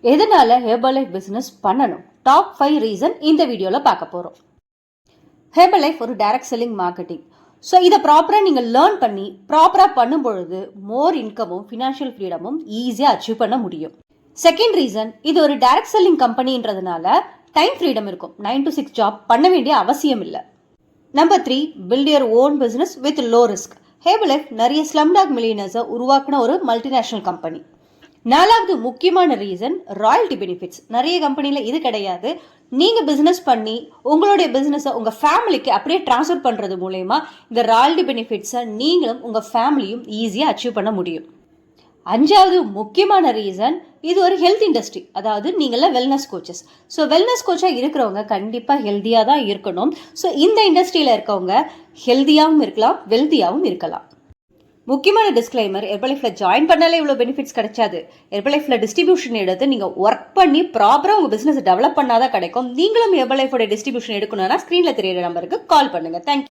எதனால Herbalife business பண்ணணும்? Top 5 reason இந்த வீடியோல பார்க்க போறோம். ஹெர்பலைஃப் ஒரு டைரக்ட் செல்லிங் மார்க்கெட்டிங். ஸோ இதை ப்ராப்பராக நீங்கள் லேர்ன் பண்ணி ப்ராப்பராக பண்ணும் பொழுது மோர் இன்கமும் ஃபினான்ஷியல் ஃப்ரீடமும் ஈஸியாக அச்சீவ் பண்ண முடியும். செகண்ட் ரீசன், இது ஒரு டைரக்ட் செல்லிங் கம்பெனின்றதுனால டைம் ஃப்ரீடம் இருக்கும். 9 to 6 ஜாப் பண்ண வேண்டிய அவசியம் இல்லை. Number 3, build your own business with low risk. Herbalife நிறைய ஸ்லம்டாக் மில்லியனர்ஸை உருவாக்குன ஒரு மல்டிநேஷனல் கம்பெனி. நாலாவது முக்கியமான ரீசன், ராயல்டி பெனிஃபிட்ஸ். நிறைய கம்பெனியில் இது கிடையாது. நீங்கள் பிஸ்னஸ் பண்ணி உங்களுடைய பிஸ்னஸை உங்கள் ஃபேமிலிக்கு அப்படியே ட்ரான்ஸ்ஃபர் பண்ணுறது மூலயமா இந்த ராயல்டி பெனிஃபிட்ஸை நீங்களும் உங்கள் ஃபேமிலியும் ஈஸியாக அச்சீவ் பண்ண முடியும். அஞ்சாவது முக்கியமான ரீசன், இது ஒரு ஹெல்த் இண்டஸ்ட்ரி. அதாவது நீங்களாம் வெல்னஸ் கோச்சஸ். ஸோ வெல்னஸ் கோச்சாக இருக்கிறவங்க கண்டிப்பாக ஹெல்த்தியாக தான் இருக்கணும். ஸோ இந்த இண்டஸ்ட்ரியில் இருக்கவங்க ஹெல்த்தியாகவும் இருக்கலாம், வெல்த்தியாகவும் இருக்கலாம். முக்கியமான டிஸ்க்ளைமர், ஹெர்பலைஃப்ல ஜாயின் பண்ணாலே இவ்வளோ பெனிஃபிட்ஸ் கிடைச்சாது. ஹெர்பலைஃப்ல டிஸ்ட்ரிபியூஷன் எடுத்து நீங்கள் ஒர்க் பண்ணி ப்ராப்பராக உங்கள் பிஸ்னஸ் டெவலப் பண்ணாதான் கிடைக்கும். நீங்களும் ஹெர்பலைஃபோட டிஸ்ட்ரிபியூஷன் எடுக்கணும்னா ஸ்க்ரீனில் தெரியிற நம்பருக்கு கால் பண்ணுங்கள். தேங்க்யூ.